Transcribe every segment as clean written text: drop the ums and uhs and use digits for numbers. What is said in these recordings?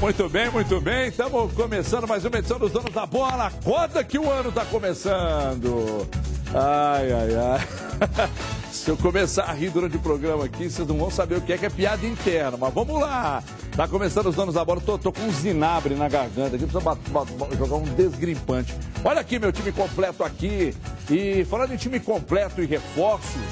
Muito bem, muito bem. Estamos começando mais uma edição dos Donos da Bola. Conta que o ano está começando. Ai, ai, ai. Se eu começar a rir durante o programa aqui, vocês não vão saber o que é piada interna. Mas vamos lá. Tá começando os Donos da Bola. Tô com um zinabre na garganta aqui. Precisa jogar um desgrimpante. Olha aqui meu time completo aqui. E falando em time completo e reforços,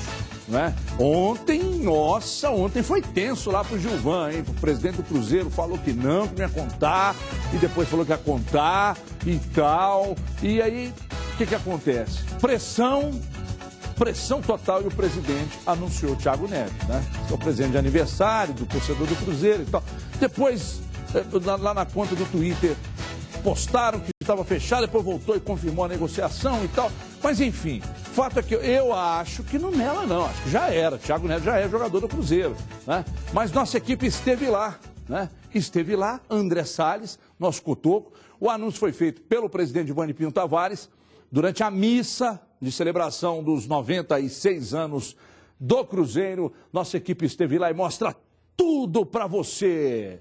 né? Ontem foi tenso lá pro Gilvan, hein? O presidente do Cruzeiro falou que não ia contar, e depois falou que ia contar e tal. E aí, o que acontece? Pressão total, e o presidente anunciou o Thiago Neves, né? Que é o presente de aniversário do torcedor do Cruzeiro e tal. Depois, lá na conta do Twitter, postaram que estava fechado, depois voltou e confirmou a negociação e tal. Mas enfim, fato é que eu acho que não nela não, acho que já era. Thiago Neves já é jogador do Cruzeiro, né? Mas nossa equipe esteve lá, né? Esteve lá, André Salles, nosso cotoco. O anúncio foi feito pelo presidente Ivani Pinho Tavares durante a missa de celebração dos 96 anos do Cruzeiro. Nossa equipe esteve lá e mostra tudo para você.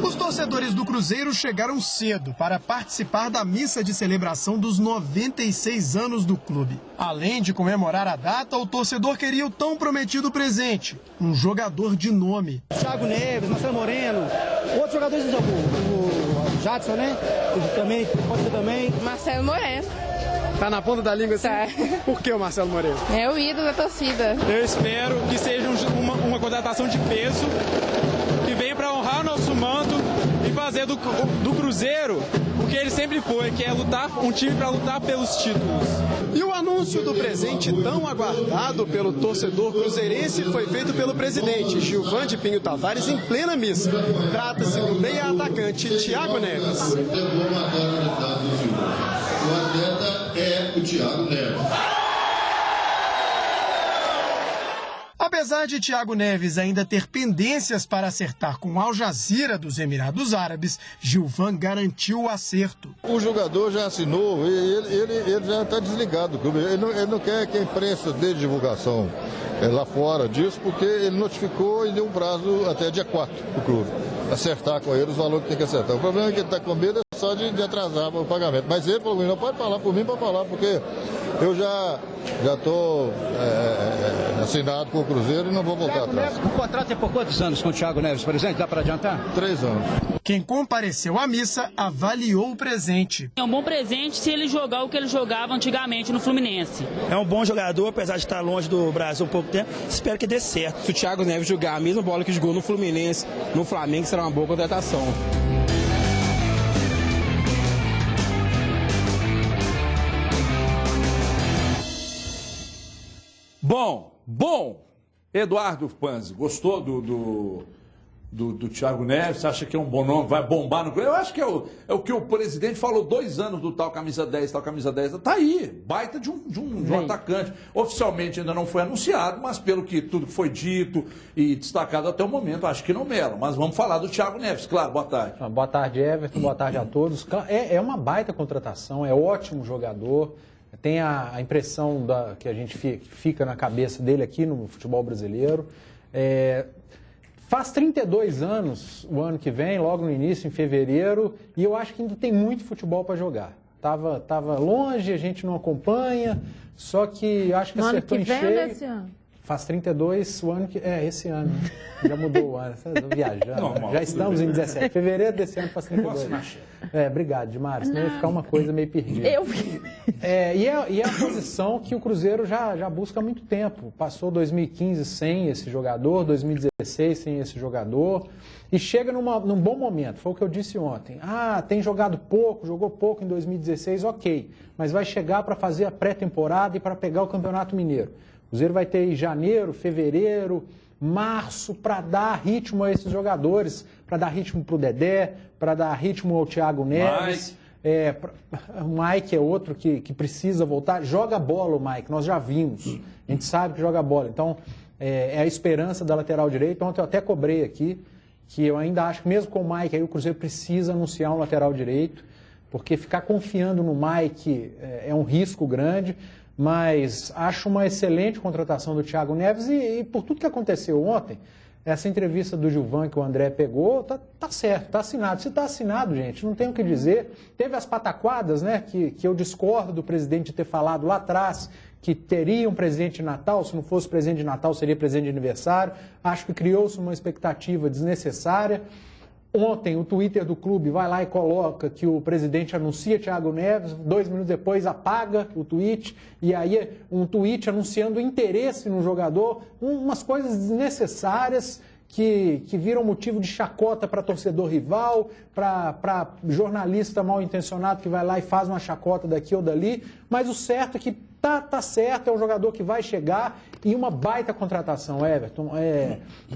Os torcedores do Cruzeiro chegaram cedo para participar da missa de celebração dos 96 anos do clube. Além de comemorar a data, o torcedor queria o tão prometido presente, um jogador de nome. Thiago Neves, Marcelo Moreno, outros jogadores do jogo, o Jadson, né? Também, pode ser também. Marcelo Moreno. Tá na ponta da língua assim? Tá. Por que o Marcelo Moreno? É o ídolo da torcida. Eu espero que seja uma contratação de peso, que venha para honrar o nosso manto e fazer do Cruzeiro o que ele sempre foi, que é um time para lutar pelos títulos. E o anúncio do presente tão aguardado pelo torcedor cruzeirense foi feito pelo presidente Gilvan de Pinho Tavares em plena missa. Trata-se do meia-atacante Thiago Neves. O atleta é o Thiago Neves. Apesar de Thiago Neves ainda ter pendências para acertar com Al Jazeera dos Emirados Árabes, Gilvan garantiu o acerto. O jogador já assinou, ele já está desligado do clube. Ele não quer que a imprensa dê divulgação lá fora disso, porque ele notificou e deu um prazo até dia 4 para o clube acertar com ele os valores que tem que acertar. O problema é que ele está com medo só de atrasar o pagamento. Mas ele falou, não pode falar por mim para falar, porque eu já estou assinado com o Cruzeiro e não vou voltar atrás. O contrato é por quantos anos com o Thiago Neves, por exemplo? Dá para adiantar? 3 anos. Quem compareceu à missa avaliou o presente. É um bom presente se ele jogar o que ele jogava antigamente no Fluminense. É um bom jogador, apesar de estar longe do Brasil um pouco tempo. Espero que dê certo. Se o Thiago Neves jogar a mesma bola que jogou no Fluminense, no Flamengo, será uma boa contratação. Bom. Eduardo Panzi, gostou do Thiago Neves? Você acha que é um bom nome, vai bombar no Cruzeiro? Eu acho que é o que o presidente falou, 2 anos do tal camisa 10, tá aí, baita de um atacante. Oficialmente ainda não foi anunciado, mas pelo que tudo foi dito e destacado até o momento, acho que não mela. Mas vamos falar do Thiago Neves, claro, boa tarde. Boa tarde, Everton, boa tarde a todos. É uma baita contratação, é ótimo jogador. Tem a impressão que a gente fica na cabeça dele aqui no futebol brasileiro. Faz 32 anos o ano que vem, logo no início, em fevereiro, e eu acho que ainda tem muito futebol para jogar. Tava longe, a gente não acompanha, só que acho que acertou em cheio. No ano que vem ou desse ano? Faz 32 o ano que... esse ano. Já mudou o ano. Estou viajando. Normal, já estamos em 17. Fevereiro desse ano faz 32. Obrigado, Dimário. Senão ia ficar uma coisa meio perdida. Eu vi. E é a posição que o Cruzeiro já busca há muito tempo. Passou 2015 sem esse jogador, 2016 sem esse jogador. E chega num bom momento. Foi o que eu disse ontem. Tem jogado pouco, jogou pouco em 2016, ok. Mas vai chegar para fazer a pré-temporada e para pegar o Campeonato Mineiro. O Cruzeiro vai ter em janeiro, fevereiro, março, para dar ritmo a esses jogadores, para dar ritmo para o Dedé, para dar ritmo ao Thiago Neves. O Mike é outro que precisa voltar. Joga bola o Mike, nós já vimos. A gente sabe que joga bola. Então, é a esperança da lateral direita. Ontem eu até cobrei aqui, que eu ainda acho que mesmo com o Mike aí, o Cruzeiro precisa anunciar um lateral direito, porque ficar confiando no Mike é um risco grande. mas acho uma excelente contratação do Thiago Neves e por tudo que aconteceu ontem, essa entrevista do Gilvan que o André pegou, tá certo, tá assinado. Se tá assinado, gente, não tem o que dizer. Teve as pataquadas, né, que eu discordo do presidente de ter falado lá atrás, que teria um presente de Natal, se não fosse presente de Natal seria presente de aniversário. Acho que criou-se uma expectativa desnecessária. Ontem, o Twitter do clube vai lá e coloca que o presidente anuncia Thiago Neves, 2 minutos depois apaga o tweet, e aí um tweet anunciando interesse no jogador, umas coisas desnecessárias que viram motivo de chacota para torcedor rival, para jornalista mal intencionado que vai lá e faz uma chacota daqui ou dali, mas o certo é que tá certo, é um jogador que vai chegar e uma baita contratação, Everton.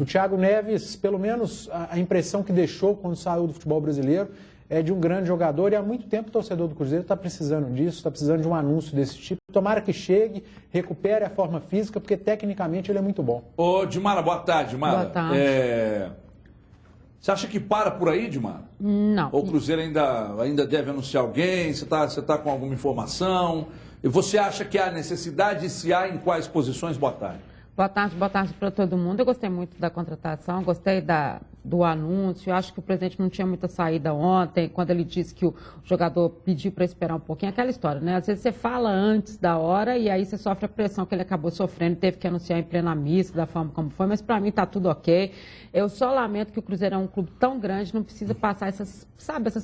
O Thiago Neves, pelo menos a impressão que deixou quando saiu do futebol brasileiro, é de um grande jogador e há muito tempo o torcedor do Cruzeiro está precisando disso, está precisando de um anúncio desse tipo. Tomara que chegue, recupere a forma física, porque tecnicamente ele é muito bom. Ô, Dimara, boa tarde, Dimara. Boa tarde. Você acha que para por aí, Dimara? Não. Ou o Cruzeiro ainda deve anunciar alguém? Você tá com alguma informação? E você acha que há necessidade, se há, em quais posições? Boa tarde. Boa tarde para todo mundo. Eu gostei muito da contratação, gostei do anúncio. Eu acho que o presidente não tinha muita saída ontem, quando ele disse que o jogador pediu para esperar um pouquinho. Aquela história, né? Às vezes você fala antes da hora e aí você sofre a pressão que ele acabou sofrendo, teve que anunciar em plena missa, da forma como foi, mas para mim está tudo ok. Eu só lamento que o Cruzeiro é um clube tão grande, não precisa passar essas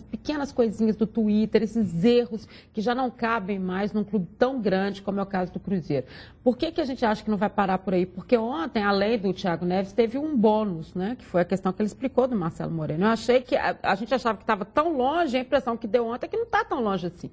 pequenas coisinhas do Twitter, esses erros que já não cabem mais num clube tão grande como é o caso do Cruzeiro. Por que a gente acha que não vai parar por aí? Porque ontem, além do Thiago Neves, teve um bônus, né? Que foi a questão que ele explicou do Marcelo Moreno. Eu achei que a gente achava que estava tão longe, a impressão que deu ontem é que não está tão longe assim.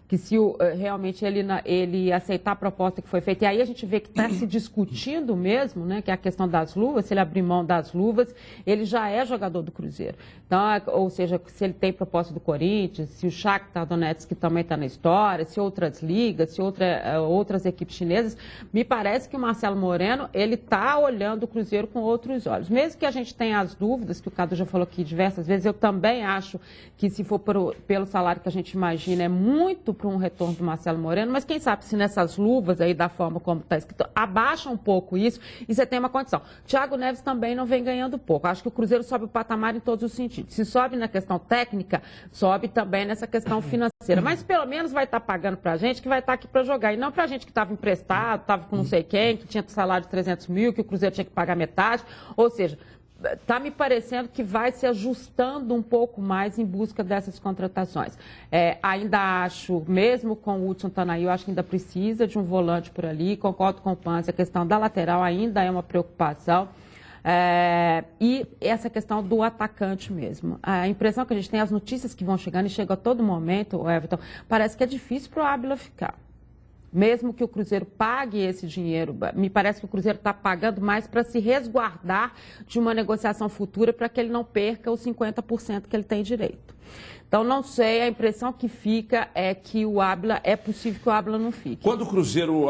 Que se realmente ele aceitar a proposta que foi feita, e aí a gente vê que está se discutindo mesmo, né, que é a questão das luvas, se ele abrir mão das luvas, ele já é jogador do Cruzeiro. Então, ou seja, se ele tem proposta do Corinthians, se o Shakhtar Donetsk que também está na história, se outras ligas, se outras equipes chinesas, me parece que o Marcelo Moreno, ele está olhando o Cruzeiro com outros olhos. Mesmo que a gente tenha as dúvidas, que o Cadu já falou aqui diversas vezes, eu também acho que se for pelo salário que a gente imagina, é muito para um retorno do Marcelo Moreno, mas quem sabe se nessas luvas aí, da forma como está escrito, abaixa um pouco isso e você tem uma condição. Thiago Neves também não vem ganhando pouco. Acho que o Cruzeiro sobe o patamar em todos os sentidos. Se sobe na questão técnica, sobe também nessa questão financeira. Mas pelo menos vai estar pagando para a gente que vai estar aqui para jogar. E não para a gente que estava emprestado, estava com não sei quem, que tinha salário de 300 mil, que o Cruzeiro tinha que pagar metade. Ou seja, está me parecendo que vai se ajustando um pouco mais em busca dessas contratações. Ainda acho, mesmo com o Hudson estando aí, eu acho que ainda precisa de um volante por ali. Concordo com o Panzi, a questão da lateral ainda é uma preocupação. E essa questão do atacante mesmo. A impressão que a gente tem, as notícias que vão chegando e chegam a todo momento, Everton, parece que é difícil para o Ábila ficar. Mesmo que o Cruzeiro pague esse dinheiro, me parece que o Cruzeiro está pagando mais para se resguardar de uma negociação futura para que ele não perca os 50% que ele tem direito. Então, não sei, a impressão que fica é que o Ábila, é possível que o Ábila não fique. Quando o Cruzeiro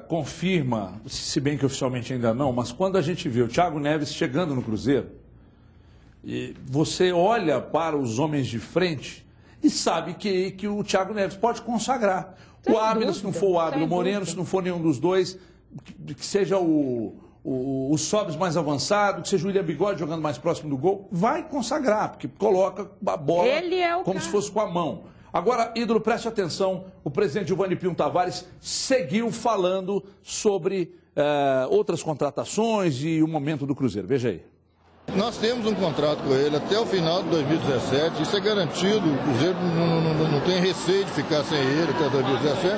confirma, se bem que oficialmente ainda não, mas quando a gente vê o Thiago Neves chegando no Cruzeiro, e você olha para os homens de frente e sabe que o Thiago Neves pode consagrar. O Ábila, se não for o Ábila, o Moreno, se não for nenhum dos dois, que seja o Sobis mais avançado, que seja o William Bigode jogando mais próximo do gol, vai consagrar, porque coloca a bola como se fosse com a mão. Agora, ídolo, preste atenção, o presidente Giovanni Pinho Tavares seguiu falando sobre outras contratações e o momento do Cruzeiro. Veja aí. Nós temos um contrato com ele até o final de 2017, isso é garantido, o Cruzeiro não tem receio de ficar sem ele até 2017.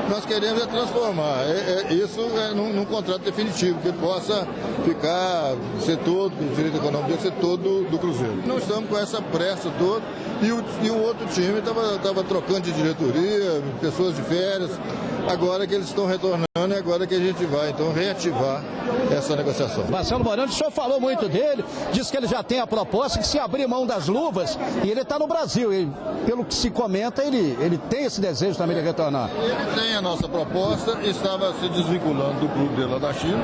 Nós queremos transformar isso num contrato definitivo, que ele possa ser todo, o direito econômico dele ser todo do Cruzeiro. Não estamos com essa pressa toda e o outro time estava trocando de diretoria, pessoas de férias. Agora que eles estão retornando, é agora que a gente vai, então, reativar essa negociação. Marcelo Moreno, o senhor falou muito dele, diz que ele já tem a proposta, que se abrir mão das luvas, e ele está no Brasil, e pelo que se comenta, ele tem esse desejo também de retornar. Ele tem a nossa proposta, estava se desvinculando do clube dele lá da China.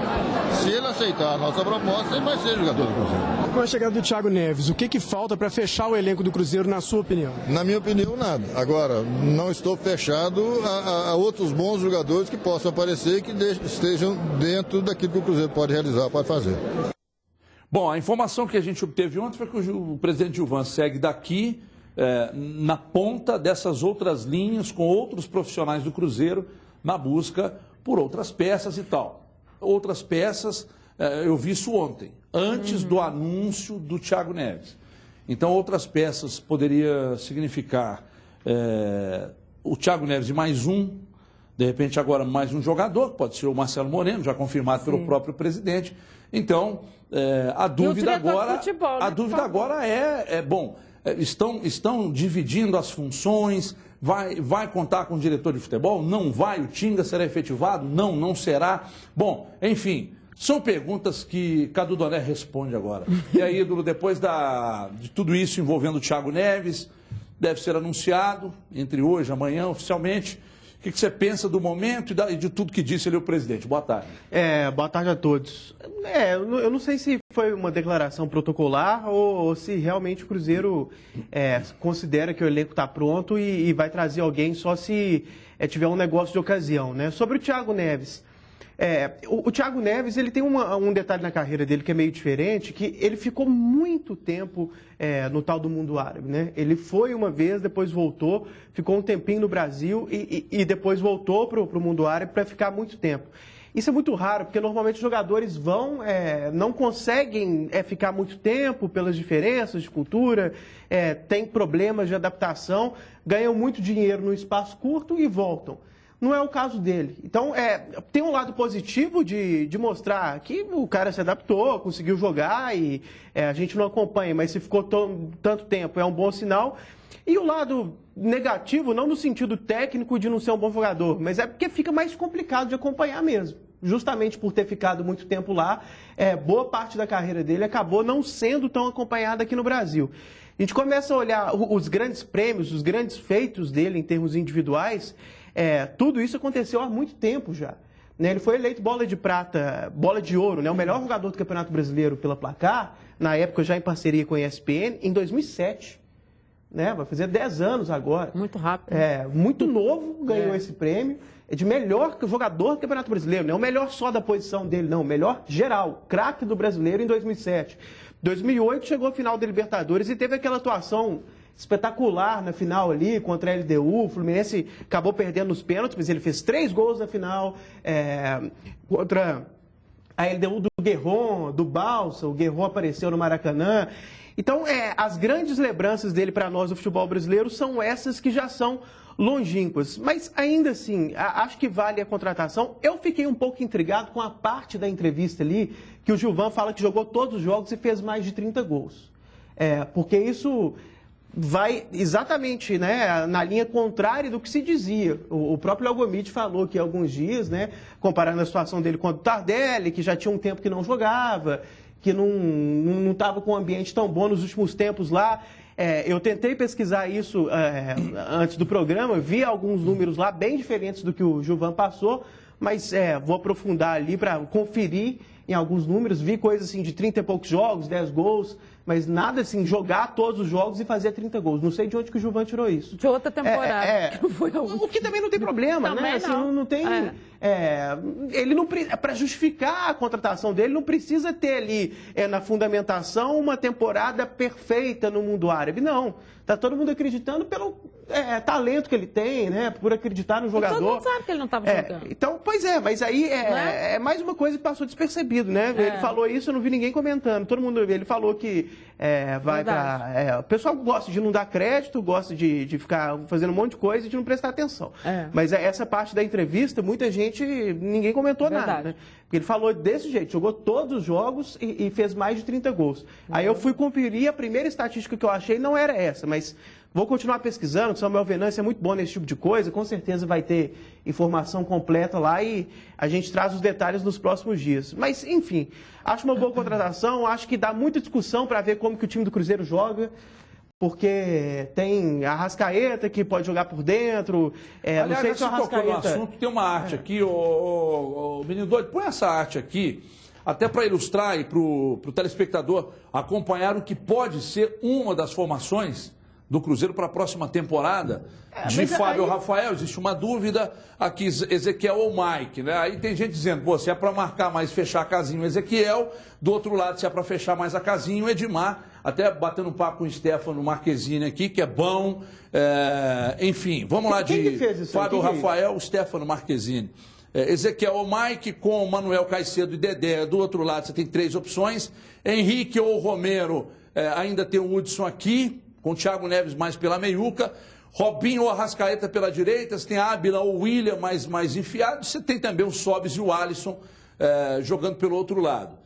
Se ele aceitar a nossa proposta, ele vai ser jogador do Cruzeiro. Com a chegada do Thiago Neves, o que falta para fechar o elenco do Cruzeiro, na sua opinião? Na minha opinião, nada. Agora, não estou fechado a outros bons jogadores que possam aparecer e que estejam dentro daquilo que o Cruzeiro pode realizar, pode fazer. Bom, a informação que a gente obteve ontem foi que o presidente Gilvan segue daqui na ponta dessas outras linhas com outros profissionais do Cruzeiro na busca por outras peças e tal. Outras peças, eu vi isso ontem, antes do anúncio do Thiago Neves. Então, outras peças poderia significar o Thiago Neves e mais um, de repente agora mais um jogador, pode ser o Marcelo Moreno, já confirmado pelo próprio presidente. Então, a dúvida agora, futebol, né? A dúvida agora bom, estão dividindo as funções, vai contar com o diretor de futebol? Não vai? O Tinga será efetivado? Não será? Bom, enfim, são perguntas que Cadu Doné responde agora. E aí, Ídolo, depois de tudo isso envolvendo o Thiago Neves, deve ser anunciado entre hoje e amanhã oficialmente. O que você pensa do momento e de tudo que disse ali o presidente? Boa tarde. Boa tarde a todos. Eu não sei se foi uma declaração protocolar ou se realmente o Cruzeiro considera que o elenco está pronto e vai trazer alguém só se tiver um negócio de ocasião, né? Sobre o Thiago Neves. O Thiago Neves, ele tem um detalhe na carreira dele que é meio diferente, que ele ficou muito tempo no tal do mundo árabe, né? Ele foi uma vez, depois voltou, ficou um tempinho no Brasil e depois voltou para o mundo árabe para ficar muito tempo. Isso é muito raro, porque normalmente os jogadores não conseguem ficar muito tempo pelas diferenças de cultura, têm problemas de adaptação, ganham muito dinheiro num espaço curto e voltam. Não é o caso dele. Então, tem um lado positivo de mostrar que o cara se adaptou, conseguiu jogar e a gente não acompanha, mas se ficou tanto tempo é um bom sinal. E o lado negativo, não no sentido técnico de não ser um bom jogador, mas é porque fica mais complicado de acompanhar mesmo. Justamente por ter ficado muito tempo lá, boa parte da carreira dele acabou não sendo tão acompanhada aqui no Brasil. A gente começa a olhar os grandes prêmios, os grandes feitos dele em termos individuais. Tudo isso aconteceu há muito tempo já. Né? Ele foi eleito bola de prata, bola de ouro, né? O melhor jogador do Campeonato Brasileiro pela Placar, na época já em parceria com a ESPN, em 2007. Né? Vai fazer 10 anos agora. Muito rápido. Muito novo, ganhou esse prêmio. É de melhor jogador do Campeonato Brasileiro. Não é o melhor só da posição dele, não. O melhor geral. Craque do brasileiro em 2007. 2008 chegou à final da Libertadores e teve aquela atuação espetacular na final ali contra a LDU. O Fluminense acabou perdendo nos pênaltis, mas ele fez 3 gols na final contra a LDU do Guerron, do Balsa. O Guerron apareceu no Maracanã. Então, as grandes lembranças dele para nós do futebol brasileiro são essas que já são longínquas. Mas, ainda assim, acho que vale a contratação. Eu fiquei um pouco intrigado com a parte da entrevista ali que o Gilvan fala que jogou todos os jogos e fez mais de 30 gols. Porque isso vai exatamente, né, na linha contrária do que se dizia. O próprio Léo Gomitsch falou que há alguns dias, né, comparando a situação dele com a do Tardelli, que já tinha um tempo que não jogava, que não estava com um ambiente tão bom nos últimos tempos lá. Eu tentei pesquisar isso antes do programa, vi alguns números lá bem diferentes do que o Gilvan passou, mas vou aprofundar ali para conferir em alguns números, vi coisas assim de 30 e poucos jogos, 10 gols, mas nada assim, jogar todos os jogos e fazer 30 gols. Não sei de onde que o Gilvan tirou isso. De outra temporada. O que também não tem problema, também né? Assim, não tem... ele não para justificar a contratação dele, não precisa ter ali na fundamentação uma temporada perfeita no mundo árabe. Não. Está todo mundo acreditando pelo talento que ele tem, né? Por acreditar no jogador. Todo mundo sabe que ele não estava jogando. Então, pois mas aí é mais uma coisa que passou despercebido, né? Ele falou isso, eu não vi ninguém comentando. Todo mundo, ele falou que vai para... o pessoal gosta de não dar crédito, gosta de ficar fazendo um monte de coisa e de não prestar atenção. Mas essa parte da entrevista, muita gente, ninguém comentou nada, né? Porque ele falou desse jeito, jogou todos os jogos e fez mais de 30 gols. Aí eu fui conferir, a primeira estatística que eu achei não era essa, mas Vou continuar pesquisando, o Samuel Venâncio é muito bom nesse tipo de coisa, com certeza vai ter informação completa lá e a gente traz os detalhes nos próximos dias. Mas, enfim, acho uma boa contratação, acho que dá muita discussão para ver como que o time do Cruzeiro joga, porque tem a Arrascaeta que pode jogar por dentro, Aliás, não sei se o Arrascaeta... no assunto, tem uma arte aqui, menino doido, põe essa arte aqui, até para ilustrar e para o telespectador acompanhar o que pode ser uma das formações do Cruzeiro para a próxima temporada, de Fábio Rafael. Existe uma dúvida aqui, Ezequiel ou Mike, né? Aí tem gente dizendo, pô, se é para marcar mais, fechar a casinha o Ezequiel, do outro lado, se é para fechar mais a casinha o Edmar, até batendo um papo com o Stefano Marquezine aqui, que é bom, enfim, vamos lá de Fábio Rafael, Stefano Marquezine. Ezequiel ou Mike com Manuel Caicedo e Dedé, do outro lado você tem 3 opções, Henrique ou Romero, ainda tem o Hudson aqui, com o Thiago Neves mais pela meiuca, Robinho ou Arrascaeta pela direita, você tem Ábila ou William mais enfiado, você tem também o Sobis e o Alisson jogando pelo outro lado.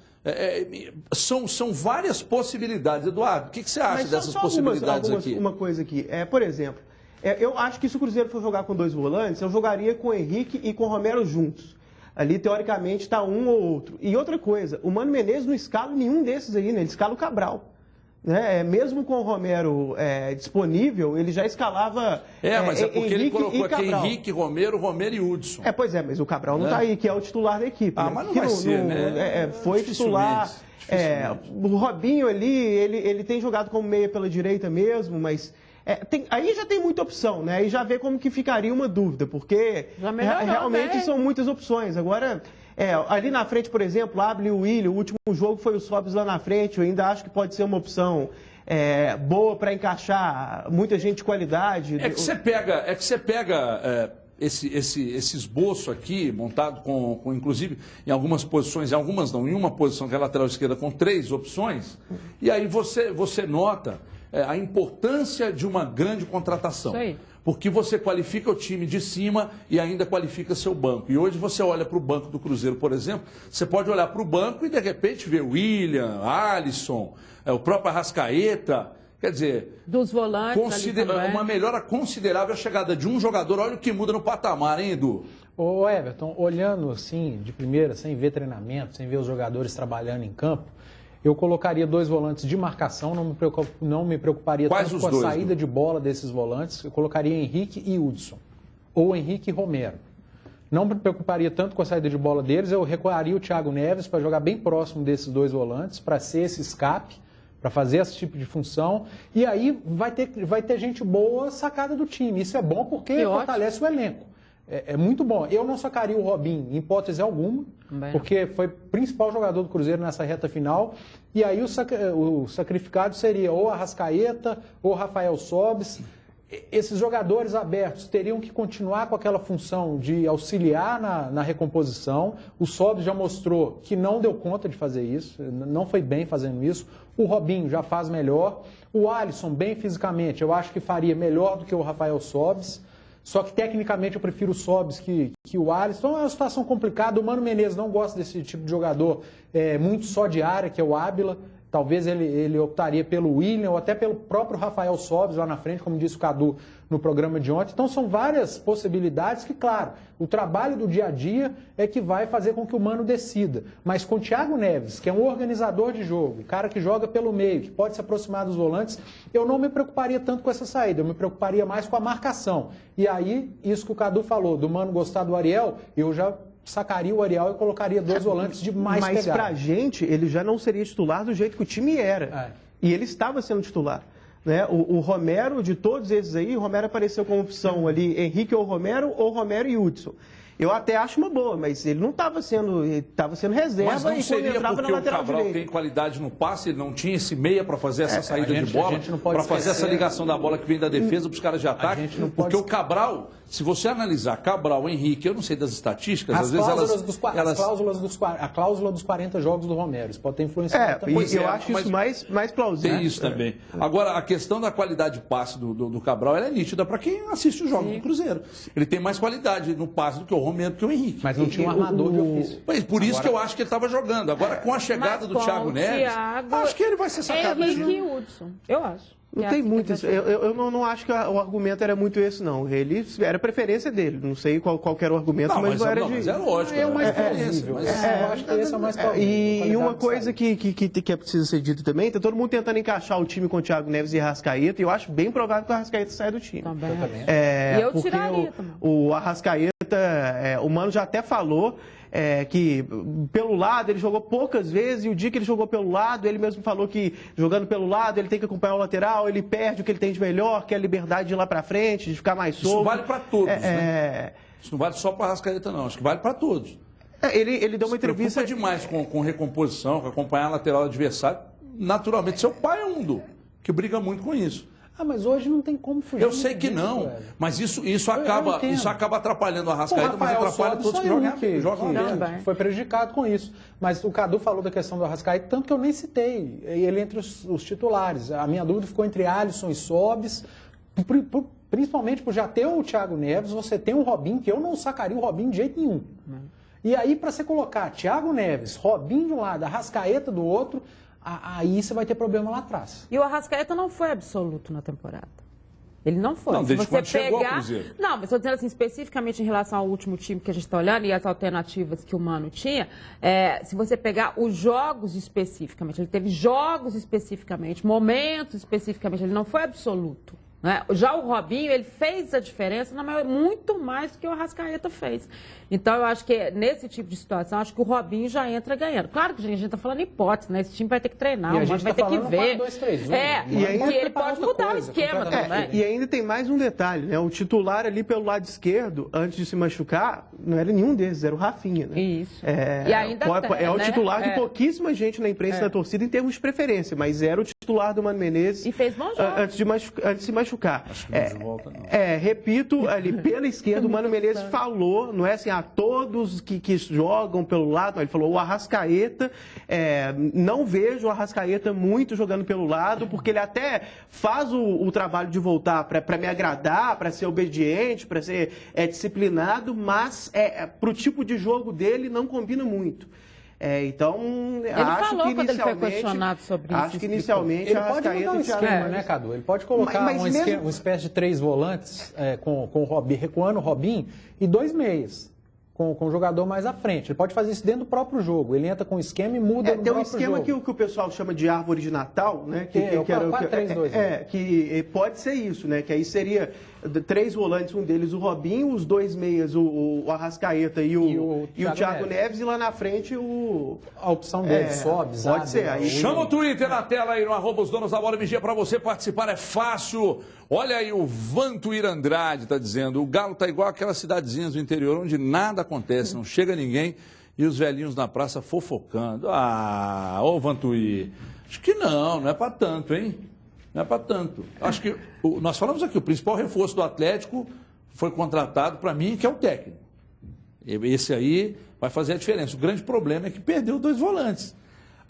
São várias possibilidades. Eduardo, o que você acha dessas possibilidades aqui? Uma coisa aqui, por exemplo, eu acho que se o Cruzeiro for jogar com 2 volantes, eu jogaria com o Henrique e com o Romero juntos. Ali, teoricamente, está um ou outro. E outra coisa, o Mano Menezes não escala nenhum desses aí, né? Ele escala o Cabral. Mesmo com o Romero disponível, ele já escalava mas é porque Henrique ele colocou aqui Cabral. Henrique, Romero e Hudson. Pois é, mas o Cabral não está aí, que é o titular da equipe. Mas não vai ser, né? Foi titular. O Robinho ali, ele tem jogado como meia pela direita mesmo, mas... aí já tem muita opção, né? E já vê como que ficaria uma dúvida, porque realmente são muitas opções. Agora, ali na frente, por exemplo, Ábila e o William, o último jogo foi o Sobis lá na frente, eu ainda acho que pode ser uma opção boa para encaixar muita gente de qualidade. É que você pega esse esboço aqui, montado com, inclusive, em algumas posições, em algumas não, em uma posição que é a lateral esquerda, com 3 opções, e aí você nota a importância de uma grande contratação. Isso aí. Porque você qualifica o time de cima e ainda qualifica seu banco. E hoje você olha para o banco do Cruzeiro, por exemplo, você pode olhar para o banco e de repente ver William, Alisson, o próprio Arrascaeta. Quer dizer, dos volantes uma melhora considerável a chegada de um jogador. Olha o que muda no patamar, hein, Edu? Ô Everton, olhando assim, de primeira, sem ver treinamento, sem ver os jogadores trabalhando em campo, eu colocaria 2 volantes de marcação, não me preocuparia tanto com a saída de bola desses volantes. Eu colocaria Henrique e Hudson, ou Henrique e Romero. Não me preocuparia tanto com a saída de bola deles, eu recuaria o Thiago Neves para jogar bem próximo desses 2 volantes, para ser esse escape, para fazer esse tipo de função. E aí vai ter gente boa sacada do time. Isso é bom porque fortalece o elenco. É muito bom. Eu não sacaria o Robinho, em hipótese alguma, porque foi o principal jogador do Cruzeiro nessa reta final. E aí o sacrificado seria ou Arrascaeta ou Rafael Sobis. Esses jogadores abertos teriam que continuar com aquela função de auxiliar na recomposição. O Sobis já mostrou que não deu conta de fazer isso, não foi bem fazendo isso. O Robinho já faz melhor. O Alisson, bem fisicamente, eu acho que faria melhor do que o Rafael Sobis. Só que tecnicamente eu prefiro o Sobis que o Alisson. Então é uma situação complicada. O Mano Menezes não gosta desse tipo de jogador muito só de área, que é o Ábila. Talvez ele optaria pelo William ou até pelo próprio Rafael Sobis lá na frente, como disse o Cadu no programa de ontem. Então são várias possibilidades que, claro, o trabalho do dia a dia é que vai fazer com que o Mano decida. Mas com o Thiago Neves, que é um organizador de jogo, o cara que joga pelo meio, que pode se aproximar dos volantes, eu não me preocuparia tanto com essa saída, eu me preocuparia mais com a marcação. E aí, isso que o Cadu falou, do Mano gostar do Ariel, eu já sacaria o Ariel e colocaria 2 volantes de mais pegada. Mas pra gente, ele já não seria titular do jeito que o time era. E ele estava sendo titular. Né? O Romero, de todos esses aí, o Romero apareceu como opção ali, Henrique ou Romero e Hudson. Eu até acho uma boa, mas ele não estava sendo reserva. Mas não seria porque o Cabral tem qualidade no passe, ele não tinha esse meia para fazer essa saída de bola, para fazer essa ligação da bola que vem da defesa para os caras de ataque. Porque o Cabral, se você analisar Cabral, Henrique, eu não sei das estatísticas, às vezes a cláusula dos 40 jogos do Romero, isso pode ter influenciado também. Eu acho isso mais plausível. Tem isso também. Agora, a questão da qualidade de passe do Cabral, ela é nítida para quem assiste os jogos do Cruzeiro. Ele tem mais qualidade no passe do que o Romero, que o Henrique. Mas não tinha um armador de ofício. Por isso que eu acho que ele estava jogando. Agora, com a chegada do Thiago Neves, acho que ele vai ser sacado. Henrique e Hudson, eu acho. Não tem muito isso. Eu não acho que o argumento era muito esse, não. Ele era a preferência dele. Não sei qual era o argumento, mas não era de... Mas é lógico. É o mais plausível. Eu acho que esse é o mais plausível. E uma coisa que é preciso ser dito também, tá todo mundo tentando encaixar o time com o Thiago Neves e Arrascaeta, e eu acho bem provável que o Arrascaeta saia do time. Também. E eu tiraria também. O Arrascaeta, o Mano já até falou... que pelo lado ele jogou poucas vezes, e o dia que ele jogou pelo lado, ele mesmo falou que jogando pelo lado ele tem que acompanhar o lateral, ele perde o que ele tem de melhor, que é a liberdade de ir lá pra frente, de ficar mais solto. Isso vale para todos, né? Isso não vale só para a Arrascaeta, não. Acho que vale para todos. Ele deu uma entrevista... Se preocupa demais com recomposição, com acompanhar a lateral do adversário. Naturalmente, seu pai é um que briga muito com isso. Mas hoje não tem como fugir. Eu sei que não, velho. Mas isso acaba atrapalhando o Arrascaeta, mas atrapalha todos que jogam bem. Foi prejudicado com isso. Mas o Cadu falou da questão do Arrascaeta, tanto que eu nem citei ele entre os titulares. A minha dúvida ficou entre Alisson e Sobis, principalmente por já ter o Thiago Neves, você tem o Robinho, que eu não sacaria o Robinho de jeito nenhum. E aí, para você colocar Thiago Neves, Robinho de um lado, Arrascaeta do outro... Aí você vai ter problema lá atrás. E o Arrascaeta não foi absoluto na temporada. Ele não foi. Não, desde quando chegou ao Cruzeiro. Não, mas estou dizendo assim, especificamente em relação ao último time que a gente está olhando e as alternativas que o Mano tinha, se você pegar os jogos especificamente, ele teve jogos especificamente, momentos especificamente, ele não foi absoluto. Né? Já o Robinho, ele fez a diferença muito mais do que o Arrascaeta fez. Então, eu acho que nesse tipo de situação, acho que o Robinho já entra ganhando. Claro que a gente está falando hipótese, né? Esse time vai ter que treinar, o Mano vai ter que ver. 4-2-3-1, e ele pode mudar o esquema também. E ainda tem mais um detalhe, né? O titular ali pelo lado esquerdo, antes de se machucar, não era nenhum desses, era o Rafinha, né? Isso. E ainda é o titular de pouquíssima gente na imprensa da torcida em termos de preferência, mas era o titular do Mano Menezes. E fez bom jogo. Antes de se machucar. Acho que não volta, não. Repito, ali pela esquerda, o Mano Menezes falou, não é assim, todos que jogam pelo lado, não, ele falou o Arrascaeta, não vejo o Arrascaeta muito jogando pelo lado, porque ele até faz o trabalho de voltar para me agradar, para ser obediente, para ser disciplinado, mas para o tipo de jogo dele não combina muito. Então, ele falou quando ele foi questionado sobre isso. Acho que inicialmente ele pode mudar um esquema, né, Cadu? Ele pode colocar uma espécie de 3 volantes com o Robinho, recuando o Robinho e 2 meias. Com o jogador mais à frente. Ele pode fazer isso dentro do próprio jogo. Ele entra com o esquema e muda no tem um próprio esquema jogo. que o pessoal chama de árvore de Natal, né? Que pode ser isso, né? Que aí seria 3 volantes, um deles o Robinho, os 2 meias, o Arrascaeta e o Thiago Neves, e lá na frente a opção dele, sobe, pode ser. Aí, chama o Twitter na tela aí, no @osdonosdabola, para você participar, é fácil. Olha aí, o Vantuir Andrade está dizendo, o Galo está igual aquelas cidadezinhas do interior, onde nada acontece, não chega ninguém, e os velhinhos na praça fofocando. Ô Vantuir, acho que não é para tanto, hein? Não é para tanto. Acho que, nós falamos aqui, o principal reforço do Atlético foi contratado, para mim, que é o técnico. Esse aí vai fazer a diferença. O grande problema é que perdeu 2 volantes.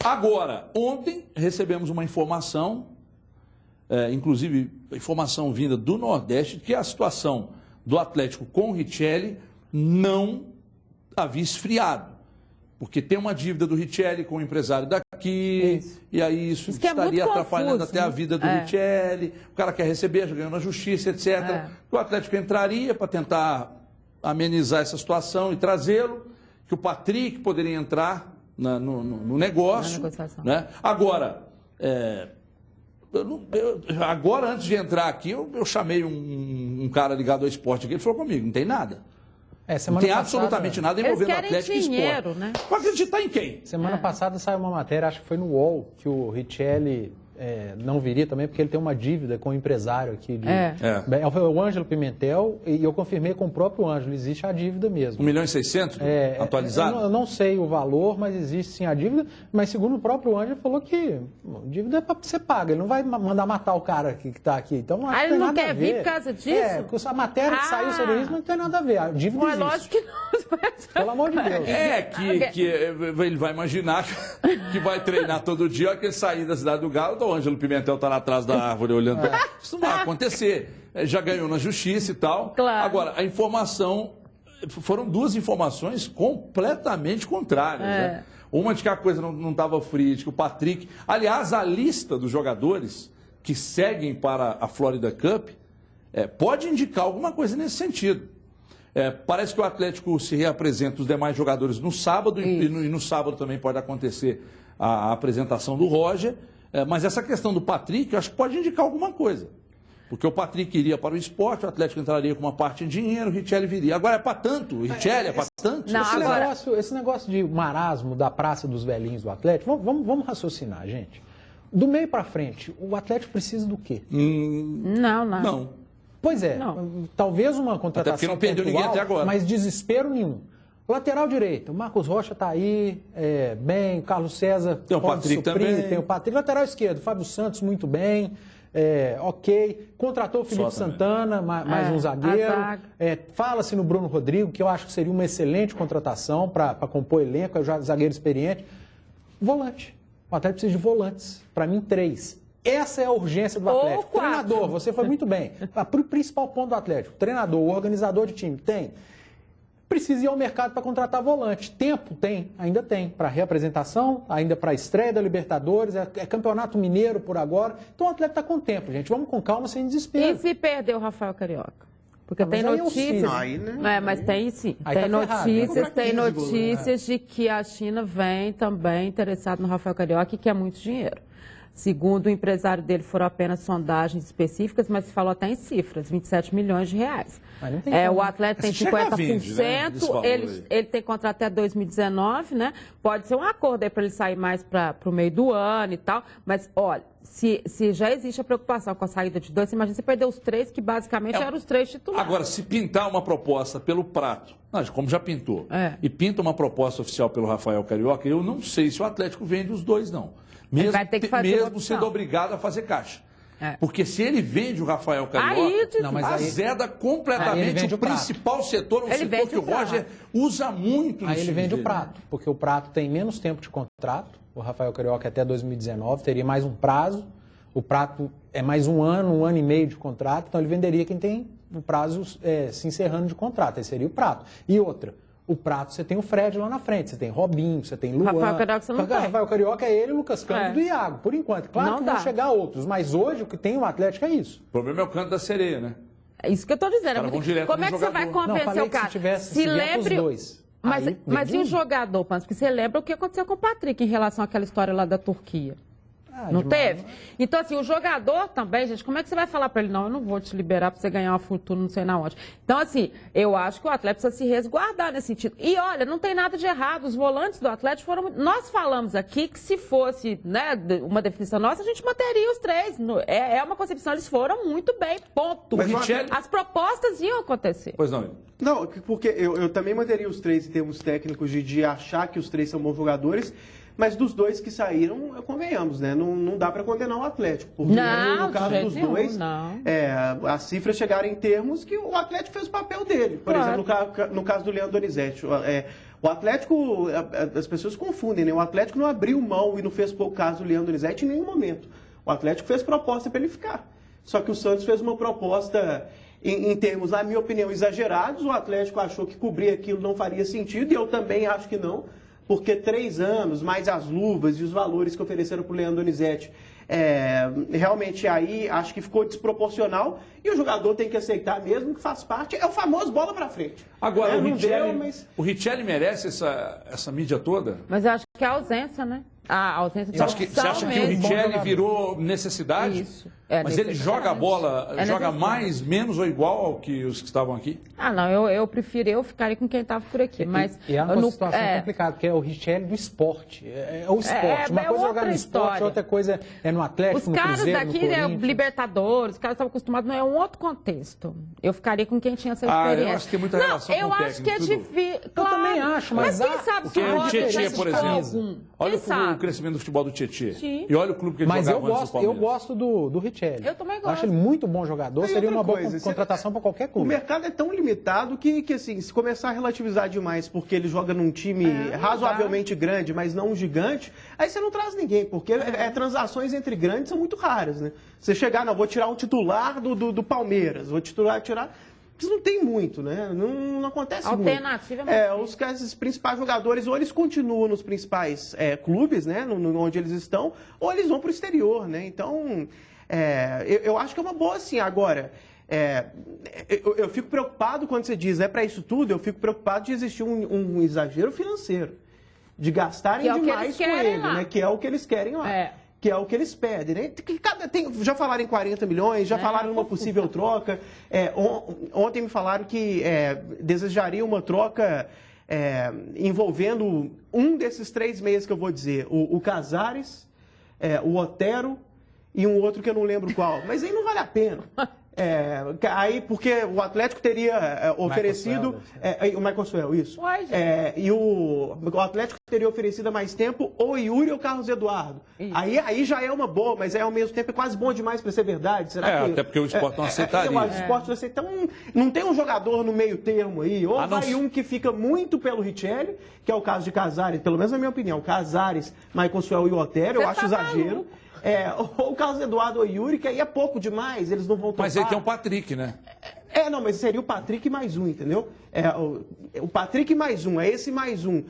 Agora, ontem recebemos uma informação, inclusive informação vinda do Nordeste, que a situação do Atlético com o Richelli não havia esfriado. Porque tem uma dívida do Richelli com o empresário daqui, e aí isso estaria atrapalhando até a vida do Richelli. O cara quer receber, já ganhou na justiça, etc. O Atlético entraria para tentar amenizar essa situação e trazê-lo, que o Patrick poderia entrar no negócio. Né? Agora, agora, antes de entrar aqui, eu chamei um cara ligado ao esporte aqui, ele falou comigo, não tem nada. Não tem absolutamente nada envolvendo Atlético e esporte. Né? Pode acreditar em quem? Semana passada saiu uma matéria, acho que foi no UOL, que o Richelli não viria também, porque ele tem uma dívida com o empresário aqui. O Ângelo Pimentel, e eu confirmei com o próprio Ângelo, existe a dívida mesmo. 1.600.000 atualizado? Eu não sei o valor, mas existe sim a dívida, mas segundo o próprio Ângelo, falou que a dívida é para ser paga, ele não vai mandar matar o cara que está aqui. Então, acho que ele não quer vir por causa disso? A matéria que saiu sobre isso não tem nada a ver, a dívida existe. Lógico que não. Pelo amor de Deus. Que ele vai imaginar que vai treinar todo dia, a hora que ele sair da cidade do Galo, o Ângelo Pimentel está lá atrás da árvore olhando. Isso não vai acontecer. Já ganhou na justiça e tal. Claro. Agora, a informação... Foram 2 informações completamente contrárias. Né? Uma de que a coisa não estava fria, de que o Patrick... Aliás, a lista dos jogadores que seguem para a Florida Cup, pode indicar alguma coisa nesse sentido. Parece que o Atlético se reapresenta os demais jogadores no sábado, e no sábado também pode acontecer a apresentação do Roger, mas essa questão do Patrick, eu acho que pode indicar alguma coisa. Porque o Patrick iria para o Sport, o Atlético entraria com uma parte em dinheiro, o Richelli viria. Agora é para tanto, o Richelli é para tanto. Não, esse negócio de marasmo da Praça dos Velhinhos do Atlético, vamos raciocinar, gente. Do meio para frente, o Atlético precisa do quê? Não. Pois é, talvez uma contratação até porque não perdeu ninguém até agora. Mas desespero nenhum. Lateral direito, o Marcos Rocha está aí, bem, o Carlos César tem o Patrick também. Tem o Patrick. Lateral esquerdo, Fábio Santos muito bem, ok. Contratou o Felipe Santana, mais um zagueiro. Fala-se no Bruno Rodrigo, que eu acho que seria uma excelente contratação para compor elenco, é o zagueiro experiente. Volante. O Atlético precisa de volantes. Para mim, 3. Essa é a urgência do Atlético. Treinador, você foi muito bem. O principal ponto do Atlético, treinador, o organizador de time, tem. Precisa ir ao mercado para contratar volante. Tempo tem, ainda tem. Para reapresentação, ainda para a estreia da Libertadores, é Campeonato Mineiro por agora. Então o Atlético está com tempo, gente. Vamos com calma, sem desespero. E se perder o Rafael Carioca? Porque tem notícias. Mas tem sim. Tem notícias de que a China vem também interessada no Rafael Carioca e quer muito dinheiro. Segundo o empresário dele, foram apenas sondagens específicas, mas se falou até em cifras, 27 milhões de reais. O Atlético tem 50%, ele tem contrato até 2019, né? Pode ser um acordo aí para ele sair mais para o meio do ano e tal, mas olha, se já existe a preocupação com a saída de 2, você imagina você perder os 3, que basicamente eram os 3 titulares. Agora, se pintar uma proposta pelo Prato, como já pintou, e pinta uma proposta oficial pelo Rafael Carioca, eu não sei se o Atlético vende os 2, não. Mesmo sendo obrigado a fazer caixa. Porque se ele vende o Rafael Carioca, azeda completamente o principal setor, setor que o Roger usa muito. Aí ele vende o Prato, porque o Prato tem menos tempo de contrato, o Rafael Carioca até 2019, teria mais um prazo, o Prato é mais um ano e meio de contrato, então ele venderia quem tem o prazo se encerrando de contrato, aí seria o Prato. E outra, o Prato, você tem o Fred lá na frente, você tem Robinho, você tem Luan. Rafael Carioca você não tem. Rafael Carioca é ele, Lucas Cândido e Iago, por enquanto. Claro que vão chegar outros, mas hoje o que tem o Atlético é isso. O problema é o canto da sereia, né? É isso que eu estou dizendo. Como é que você vai convencer o cara? Se lembre... os 2. Mas e o jogador, Panso? Porque você lembra o que aconteceu com o Patrick em relação àquela história lá da Turquia? Não teve? Então, assim, o jogador também, gente, como é que você vai falar para ele? Não, eu não vou te liberar para você ganhar uma fortuna, não sei na onde. Então, assim, eu acho que o Atlético precisa se resguardar nesse sentido. E, olha, não tem nada de errado. Os volantes do Atlético foram... Nós falamos aqui que se fosse, né, uma definição nossa, a gente manteria os 3. É uma concepção, eles foram muito bem, ponto. As propostas iam acontecer. Pois não. Não, porque eu também manteria os 3 em termos técnicos de achar que os 3 são bons jogadores. Mas dos 2 que saíram, convenhamos, né? Não dá para condenar o Atlético. Porque no caso dos 2, as cifras chegaram em termos que o Atlético fez o papel dele. Por exemplo, no caso do Leandro Donizete. O Atlético, as pessoas confundem, né? O Atlético não abriu mão e não fez pouco caso do Leandro Donizete em nenhum momento. O Atlético fez proposta para ele ficar. Só que o Santos fez uma proposta... Em termos, na minha opinião, exagerados. O Atlético achou que cobrir aquilo não faria sentido e eu também acho que não. Porque 3 anos, mais as luvas e os valores que ofereceram para o Leandro Donizete, realmente aí acho que ficou desproporcional e o jogador tem que aceitar mesmo, que faz parte, é o famoso bola para frente. Agora, o Richelli merece essa mídia toda? Mas eu acho que é a ausência, né? A ausência de opção. Você acha que o Richelli virou necessidade? Isso. Mas ele joga a bola, joga mais, menos ou igual ao que os que estavam aqui? Não, eu prefiro, eu ficaria com quem estava por aqui. Mas e é uma situação complicada, porque é o Richelli do esporte. É o esporte. Uma coisa é jogar no esporte, outra coisa é no Atlético, no Cruzeiro, no Corinthians. Os caras daqui, Libertadores, os caras estavam acostumados, não é um outro contexto. Eu ficaria com quem tinha essa experiência. Eu acho que tem muita relação com o técnico. Eu acho que é difícil. Eu também acho, mas quem sabe se o Tietê, por exemplo. Olha o crescimento do futebol do Tietê. E olha o clube que ele jogava antes do Palmeiras. Mas eu gosto do Richelli. Eu também gosto. Acho ele muito bom jogador, seria uma boa contratação para qualquer clube. O mercado é tão limitado que assim, se começar a relativizar demais porque ele joga num time razoavelmente grande, mas não um gigante, aí você não traz ninguém, porque transações entre grandes são muito raras, né? Você chegar, vou tirar um titular do Palmeiras, vou tirar... Isso não tem muito, né? Não acontece Alternativa muito. Os principais jogadores, ou eles continuam nos principais clubes, né? Onde eles estão, ou eles vão para o exterior, né? Então... Eu acho que é uma boa, sim. Agora, eu fico preocupado quando você diz, para isso tudo, eu fico preocupado de existir um exagero financeiro, de gastarem demais com ele, né? Que é o que eles querem lá. Que é o que eles pedem, né? Já falaram em 40 milhões, já falaram numa possível troca. Ontem me falaram que desejariam uma troca envolvendo um desses 3 meias que eu vou dizer. O Casares, o Otero e um outro que eu não lembro qual. Mas aí não vale a pena. Aí, porque o Atlético teria oferecido... o Michael Suel, isso. E o Atlético teria oferecido há mais tempo o Yuri ou o Carlos Eduardo. Aí já é uma boa, mas ao mesmo tempo é quase bom demais para ser verdade. Será que, até porque o Sport não aceitaria. O Sport não aceita. Então, não tem um jogador no meio termo aí. Ou vai um que fica muito pelo Richelli, que é o caso de Casares, pelo menos na minha opinião. Casares, Michael Suel e o Otero, eu acho exagero. Ou o Carlos Eduardo ou Yuri, que aí é pouco demais, eles não vão topar. Mas aí tem o Patrick, né? Não, mas seria o Patrick mais um, entendeu? O Patrick mais um, esse mais um.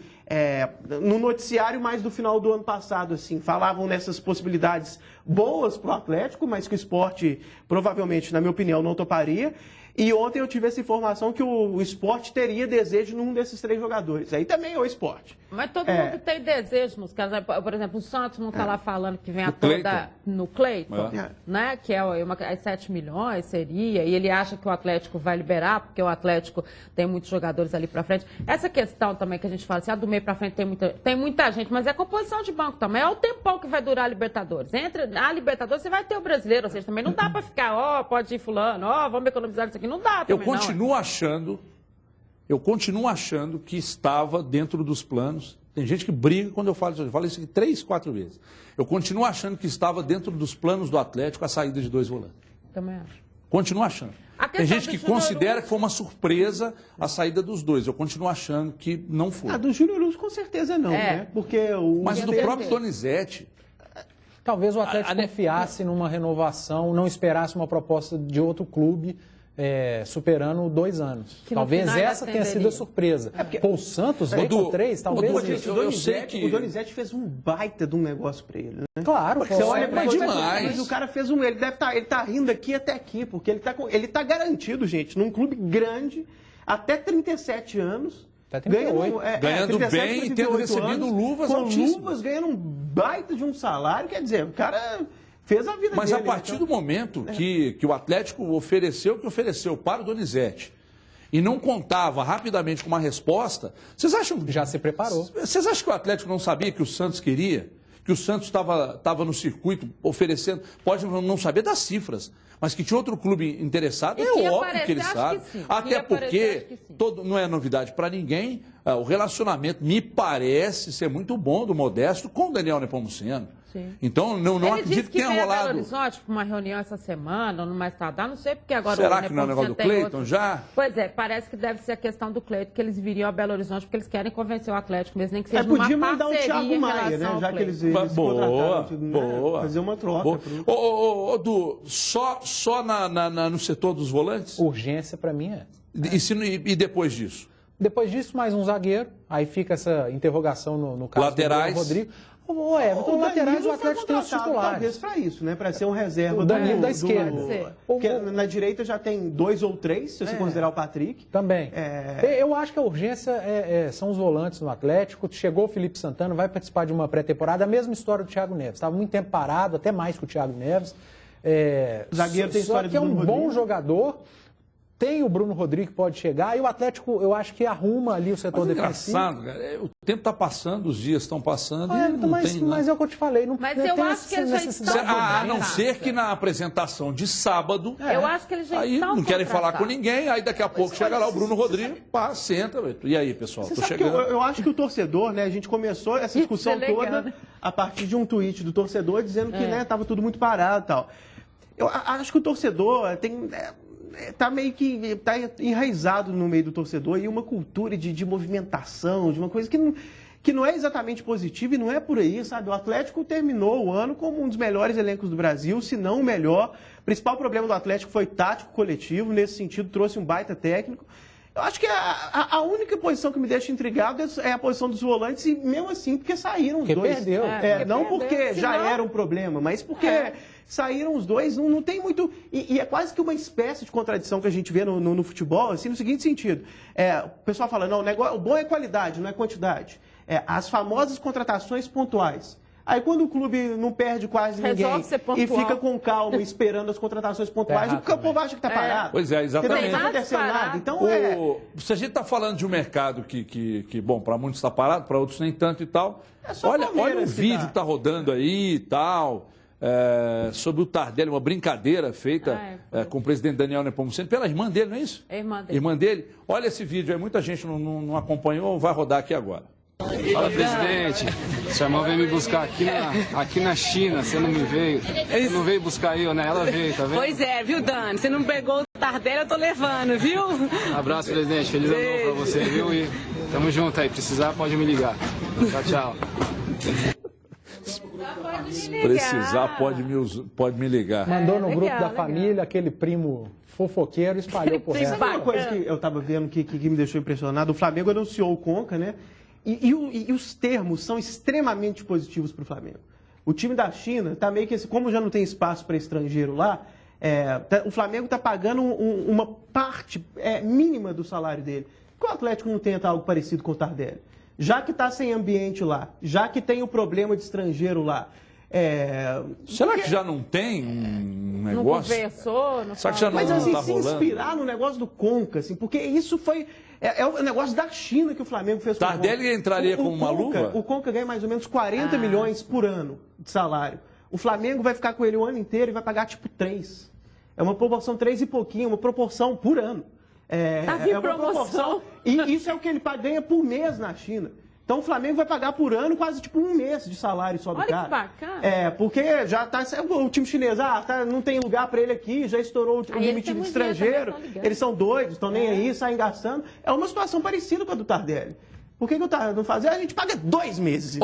No noticiário mais do final do ano passado, assim, falavam nessas possibilidades boas pro Atlético, mas que o Sport provavelmente, na minha opinião, não toparia. E ontem eu tive essa informação que o Sport teria desejo num desses 3 jogadores. Aí também é o Sport. Mas todo mundo tem desejo nos casos. Por exemplo, o Santos não está lá falando que vem a toda no Cleiton, né? Que é 7 milhões seria, e ele acha que o Atlético vai liberar, porque o Atlético tem muitos jogadores ali para frente. Essa questão também que a gente fala assim, do meio para frente tem muita gente, mas é composição de banco também. É o tempão que vai durar a Libertadores. Entre a Libertadores você vai ter o brasileiro, ou seja, também não dá para ficar, pode ir fulano, vamos economizar isso aqui. Não dá também, Eu continuo achando que estava dentro dos planos. Tem gente que briga quando eu falo isso. Eu falo isso aqui 3, 4 vezes. Eu continuo achando que estava dentro dos planos do Atlético a saída de 2 volantes. Também acho. Continuo achando. Tem gente que considera que foi uma surpresa a saída dos 2. Eu continuo achando que não foi. Do Júnior Luz com certeza não, né? Porque Mas do próprio Donizete... Talvez o Atlético confiasse numa renovação, não esperasse uma proposta de outro clube superando 2 anos. Talvez essa tenha sido a surpresa. O Santos veio com 3, talvez o Donizete fez um baita de um negócio para ele, né? Claro, você olha para ele, demais. Mas o cara fez ele tá rindo aqui até aqui, porque ele tá garantido, gente, num clube grande, até 37 anos. Ganhando bem e tendo recebido luvas altíssimas. Luvas, ganhando um baita de um salário, quer dizer, o cara fez a vida dele. Mas a partir do momento que o Atlético ofereceu o que ofereceu para o Donizete e não contava rapidamente com uma resposta, vocês acham... Já se preparou. Vocês acham que o Atlético não sabia que o Santos queria? Que o Santos estava no circuito oferecendo... Pode não saber das cifras, mas que tinha outro clube interessado, é óbvio que ele sabe. Até porque não é novidade para ninguém, o relacionamento me parece ser muito bom do Modesto com o Daniel Nepomuceno. Sim. Então, não acredito que tenha rolado... Ele Belo Horizonte para uma reunião essa semana, ou no mais tardar, não sei, porque agora... Será que não é o negócio do Cleiton já? Pois é, parece que deve ser a questão do Cleiton, que eles viriam a Belo Horizonte, porque eles querem convencer o Atlético, mesmo nem que seja uma parceria. Podia mandar o Thiago Maia, né? Já que eles contrataram, fazer uma troca. Du, só no setor dos volantes? Urgência para mim é. E depois disso? Depois disso, mais um zagueiro, aí fica essa interrogação no caso laterais. Do Rodrigo. Everton, laterais, o Atlético tem os titulares. Talvez para isso, né? Para ser um reserva. O Danilo da esquerda. Porque na direita já tem 2 ou 3, se você considerar o Patrick. Também. Eu acho que a urgência são os volantes no Atlético. Chegou o Felipe Santana, vai participar de uma pré-temporada. A mesma história do Thiago Neves. Estava muito tempo parado, até mais que o Thiago Neves. O zagueiro tem história do Bruno Rodrigues. É um bom jogador. Tem o Bruno Rodrigues que pode chegar, e o Atlético, eu acho que arruma ali o setor defensivo. Engraçado, cara. O tempo está passando, os dias estão passando. Mas é o que eu te falei. Não eu acho que eles já estão. A não ser que na apresentação de sábado. Eu acho que eles já aí estão. Não querem falar com ninguém, aí daqui a pouco chega lá o Bruno Rodrigues, senta. E aí, pessoal? Tô chegando. Eu acho que o torcedor, né? A gente começou essa discussão toda a partir de um tweet do torcedor dizendo que estava tudo muito parado e tal. Eu acho que o torcedor está meio que enraizado no meio do torcedor e uma cultura de movimentação, de uma coisa que não é exatamente positiva e não é por aí, sabe? O Atlético terminou o ano como um dos melhores elencos do Brasil, se não o melhor. O principal problema do Atlético foi tático coletivo, nesse sentido trouxe um baita técnico. Eu acho que a única posição que me deixa intrigado é a posição dos volantes, e mesmo assim, porque saíram os dois. Perdeu. Não porque já era um problema, mas porque saíram os dois, não tem muito... E é quase que uma espécie de contradição que a gente vê no futebol, assim, no seguinte sentido. O pessoal fala, não, o bom é qualidade, não é quantidade. As famosas contratações pontuais. Aí quando o clube não perde quase ninguém e fica com calma esperando as contratações pontuais, o povo acha que está parado. Pois é, exatamente. Não está acontecendo nada. Então, se a gente está falando de um mercado que bom, para muitos está parado, para outros nem tanto e tal. Olha o vídeo que está rodando aí e tal, sobre o Tardelli, uma brincadeira feita com o presidente Daniel Nepomuceno, pela irmã dele, não é isso? Irmã dele. Olha esse vídeo aí, muita gente não acompanhou, vai rodar aqui agora. Fala, presidente. Sua irmã veio me buscar aqui na China, você não me veio. Você não veio buscar eu, né? Ela veio, tá vendo? Pois é, viu, Dani? Você não pegou o Tardelli, eu tô levando, viu? Abraço, presidente. Feliz ano novo pra você, viu? E tamo junto aí. Precisar, pode me ligar. Tchau, tchau. Precisar, pode me ligar. Mandou no grupo da família, aquele primo fofoqueiro, espalhou por resto. Sabe uma coisa que eu tava vendo que me deixou impressionado? O Flamengo anunciou o Conca, né? E os termos são extremamente positivos para o Flamengo. O time da China está meio que assim, como já não tem espaço para estrangeiro lá, o Flamengo está pagando uma parte mínima do salário dele. Por que o Atlético não tenta algo parecido com o Tardelli? Já que está sem ambiente lá, já que tem o problema de estrangeiro lá. Será que já não tem um negócio? Não conversou, não Será que já não Mas assim, tá se rolando? inspirar no negócio do Conca, assim, porque isso foi... É o negócio da China que o Flamengo fez com o Conca. Tardelli entraria como uma luva? O Conca ganha mais ou menos 40 milhões por ano de salário. O Flamengo vai ficar com ele o ano inteiro e vai pagar tipo 3. É uma proporção 3 e pouquinho, uma proporção por ano. Uma proporção. E isso é o que ele ganha por mês na China. Então o Flamengo vai pagar por ano quase tipo um mês de salário só do cara. Olha que bacana. Porque já tá o time chinês, não tem lugar para ele aqui, já estourou o limite de estrangeiro. Eles são doidos, estão nem aí, saem gastando. É uma situação parecida com a do Tardelli. Por que o Tardelli não faz? A gente paga 2 meses.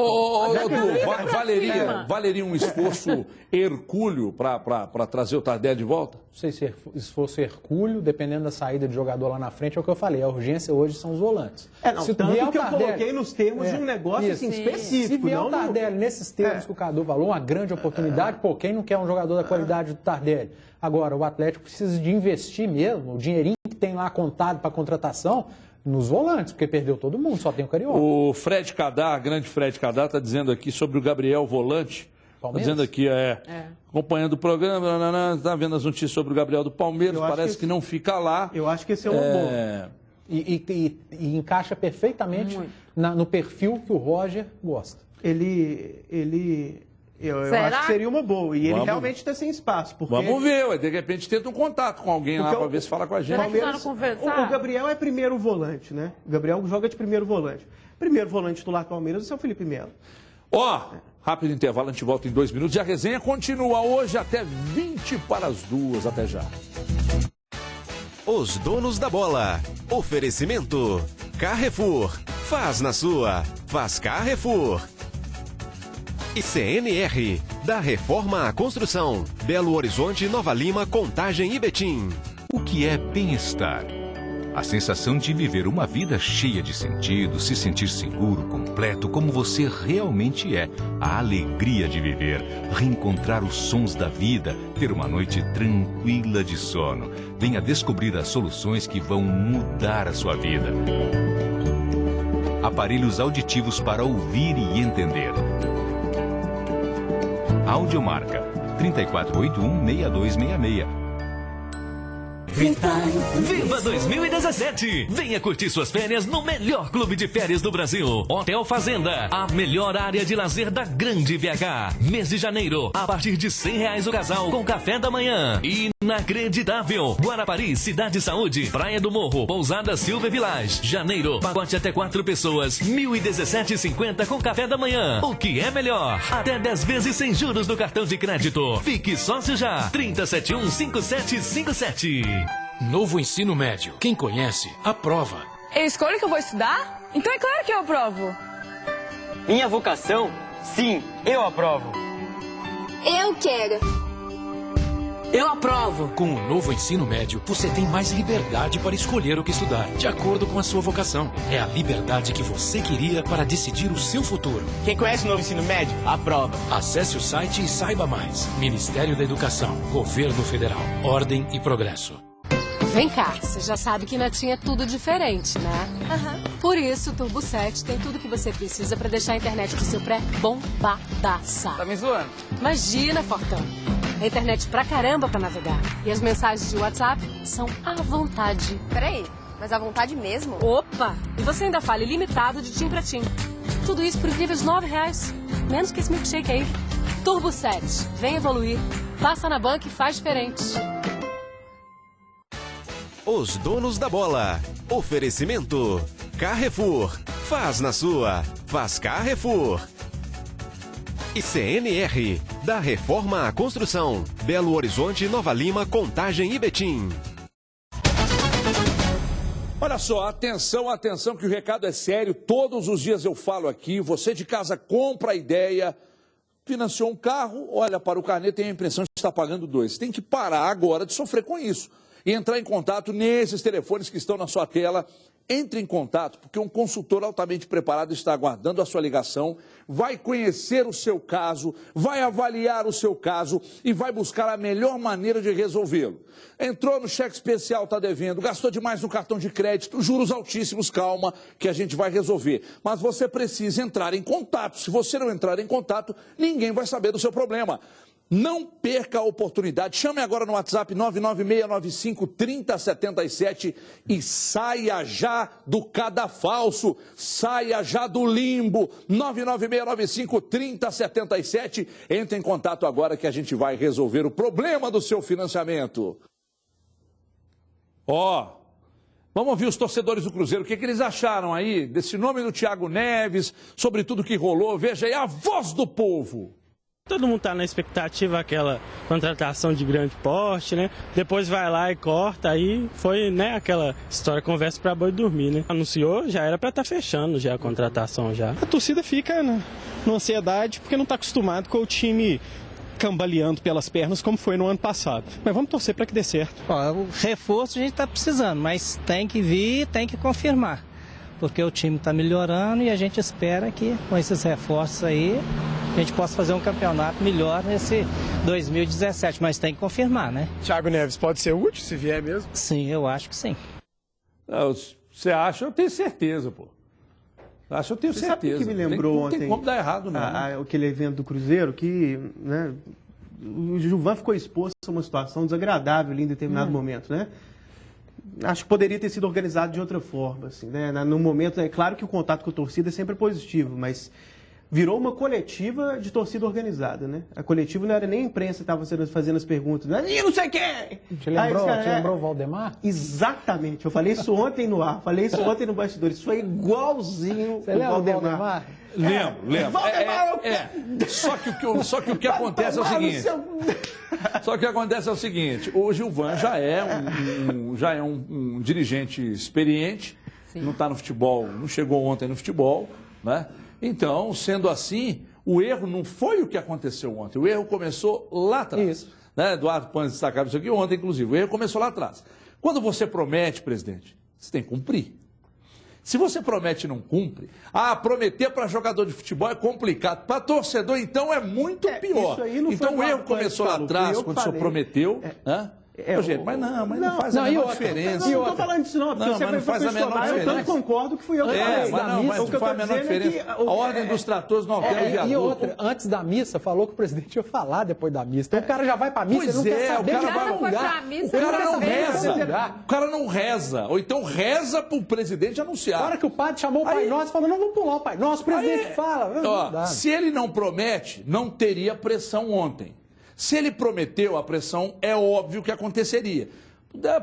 Valeria um esforço hercúleo para trazer o Tardelli de volta? Não sei se esforço hercúleo, dependendo da saída de jogador lá na frente, é o que eu falei. A urgência hoje são os volantes. Se tanto que eu coloquei nos termos de um negócio assim, específico. Se vier o Tardelli nesses termos que o Cadu falou, uma grande oportunidade, quem não quer um jogador da qualidade do Tardelli? Agora, o Atlético precisa de investir mesmo, o dinheirinho que tem lá contado para contratação, nos volantes, porque perdeu todo mundo, só tem o Carioca. O Fred Cadar, grande Fred Cadar, está dizendo aqui sobre o Gabriel volante. Está dizendo aqui, acompanhando o programa, está vendo as notícias sobre o Gabriel do Palmeiras, parece que não fica lá. Eu acho que esse é uma boa. E encaixa perfeitamente no perfil que o Roger gosta. Eu acho que seria uma boa. E ele realmente está sem espaço. Porque... Vamos ver, de repente tenta um contato com alguém lá para ver se fala com a gente. O Gabriel é primeiro volante, né? O Gabriel joga de primeiro volante. Primeiro volante titular do Palmeiras é o Felipe Melo. Rápido intervalo, a gente volta em 2 minutos. E a resenha continua hoje até 1:20 Até já. Os donos da bola. Oferecimento. Carrefour. Faz na sua. Faz Carrefour. E CNR, da Reforma à Construção, Belo Horizonte, Nova Lima, Contagem e Betim. O que é bem-estar? A sensação de viver uma vida cheia de sentido, se sentir seguro, completo, como você realmente é. A alegria de viver, reencontrar os sons da vida, ter uma noite tranquila de sono. Venha descobrir as soluções que vão mudar a sua vida. Aparelhos auditivos para ouvir e entender. Audiomarca 3481-6266. Viva 2017! Venha curtir suas férias no melhor clube de férias do Brasil. Hotel Fazenda, a melhor área de lazer da Grande BH. Mês de janeiro, a partir de R$100 o casal com café da manhã. Inacreditável! Guarapari, Cidade Saúde, Praia do Morro, Pousada Silver Village. Janeiro, pacote até 4 pessoas, R$1.017,50 com café da manhã. O que é melhor? Até 10 vezes sem juros no cartão de crédito. Fique sócio já. 3071-5757. Novo ensino médio. Quem conhece, aprova. Eu escolho o que eu vou estudar? Então é claro que eu aprovo. Minha vocação? Sim, eu aprovo. Eu quero. Eu aprovo. Com o novo ensino médio, você tem mais liberdade para escolher o que estudar, de acordo com a sua vocação. É a liberdade que você queria para decidir o seu futuro. Quem conhece o novo ensino médio, aprova. Acesse o site e saiba mais. Ministério da Educação, Governo Federal, Ordem e Progresso. Vem cá, você já sabe que na TIM é tudo diferente, né? Por isso, o Turbo 7 tem tudo que você precisa para deixar a internet do seu pré bombadaça. Tá me zoando? Imagina, Fortão. A internet pra caramba pra navegar. E as mensagens de WhatsApp são à vontade. Peraí, mas à vontade mesmo? Opa! E você ainda fala ilimitado de TIM pra TIM. Tudo isso por incríveis R$9. Menos que esse milkshake aí. Turbo 7. Vem evoluir. Passa na banca e faz diferente. Os donos da bola. Oferecimento. Carrefour. Faz na sua. Faz Carrefour. E CNR. Da Reforma à Construção. Belo Horizonte, Nova Lima, Contagem e Betim. Olha só, atenção, atenção, que o recado é sério. Todos os dias eu falo aqui. Você de casa compra a ideia. Financiou um carro, olha para o carnê, tem a impressão de estar pagando 2. Tem que parar agora de sofrer com isso. E entrar em contato nesses telefones que estão na sua tela. Entre em contato, porque um consultor altamente preparado está aguardando a sua ligação, vai conhecer o seu caso, vai avaliar o seu caso e vai buscar a melhor maneira de resolvê-lo. Entrou no cheque especial, está devendo, gastou demais no cartão de crédito, juros altíssimos, calma, que a gente vai resolver. Mas você precisa entrar em contato. Se você não entrar em contato, ninguém vai saber do seu problema. Não perca a oportunidade. Chame agora no WhatsApp 996953077 e saia já do cadafalso, saia já do limbo. 996953077. Entre em contato agora que a gente vai resolver o problema do seu financiamento. Vamos ouvir os torcedores do Cruzeiro, o que eles acharam aí desse nome do Thiago Neves, sobre tudo que rolou. Veja aí a voz do povo. Todo mundo está na expectativa, aquela contratação de grande porte, né? Depois vai lá e corta, aí foi, né, aquela história, conversa para boi dormir, né? Anunciou, já era para estar fechando já a contratação já. A torcida fica na ansiedade porque não está acostumado com o time cambaleando pelas pernas como foi no ano passado. Mas vamos torcer para que dê certo. O reforço a gente está precisando, mas tem que vir, tem que confirmar. Porque o time está melhorando e a gente espera que com esses reforços aí a gente possa fazer um campeonato melhor nesse 2017, mas tem que confirmar, né? Thiago Neves pode ser útil se vier mesmo? Sim, eu acho que sim. Você acha? Eu tenho certeza, pô. Eu tenho certeza. Sabe o que me lembrou ontem? Não tem como dar errado, não. Aquele evento do Cruzeiro que, né, o Gilvan ficou exposto a uma situação desagradável ali em determinado momento, né? Acho que poderia ter sido organizado de outra forma, assim, né? No momento, é claro que o contato com a torcida é sempre positivo, mas virou uma coletiva de torcida organizada, né? A coletiva não era nem a imprensa que estava fazendo as perguntas, né? E não sei quem! Te lembrou o Valdemar? Exatamente, eu falei isso ontem no ar, falei isso ontem no bastidor, isso foi igualzinho o Valdemar. Lembro. Só que o que acontece é o seguinte. Só que o que acontece é o seguinte, o Gilvan já é um dirigente experiente, não está no futebol, não chegou ontem no futebol, né? Então, sendo assim, o erro não foi o que aconteceu ontem, o erro começou lá atrás. Isso. Né? Eduardo Panes destacava isso aqui ontem, inclusive, o erro começou lá atrás. Quando você promete, presidente, você tem que cumprir. Se você promete e não cumpre, prometer para jogador de futebol é complicado. Para torcedor, então, é muito pior. Então, o erro começou lá atrás, quando o senhor prometeu. Gente, mas não faz a menor diferença. Eu não estou falando disso, não. Mas não faz a menor diferença. Eu tanto concordo que fui eu que falei. Mas não faz a menor diferença. A ordem dos tratores não altera o viaduto. E outra, antes da missa, falou que o presidente ia falar depois da missa. Então o cara já vai para a missa, ele não quer saber de lugar. O cara não reza. O cara não reza. Ou então reza para o presidente anunciar. A hora que o padre chamou o Pai Nosso, falou, não, vamos pular o Pai Nosso, o presidente fala. Se ele não promete, não teria pressão ontem. Se ele prometeu a pressão, é óbvio que aconteceria.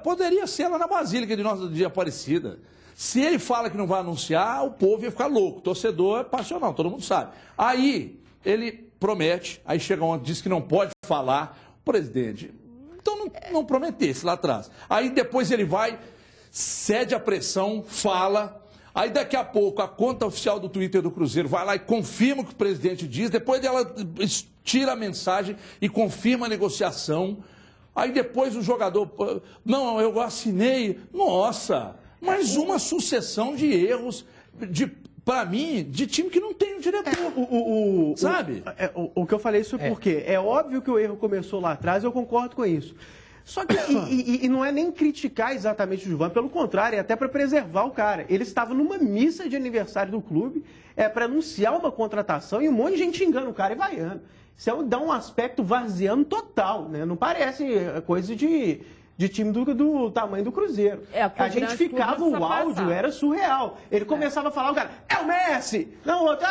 Poderia ser lá na Basílica de Nossa de Aparecida. Se ele fala que não vai anunciar, o povo ia ficar louco. O torcedor é passional, todo mundo sabe. Aí, ele promete, aí chega ontem, diz que não pode falar. Presidente, então não prometesse lá atrás. Aí depois ele vai, cede a pressão, fala. Aí daqui a pouco a conta oficial do Twitter do Cruzeiro vai lá e confirma o que o presidente diz. Depois ela tira a mensagem e confirma a negociação. Aí depois o jogador, não, eu assinei. Nossa, mais uma sucessão de erros, para mim, de time que não tem um diretor. Sabe? O que eu falei isso porque é óbvio que o erro começou lá atrás, eu concordo com isso. Só que, e não é nem criticar exatamente o Gilvan, pelo contrário, é até para preservar o cara. Ele estava numa missa de aniversário do clube, para anunciar uma contratação e um monte de gente xingando o cara e vaiando. Isso dá um aspecto varziano total, né? Não parece coisa de time do tamanho do Cruzeiro. A gente ficava, o áudio era surreal. Ele começava a falar, o cara, é o Messi! Não, o outro,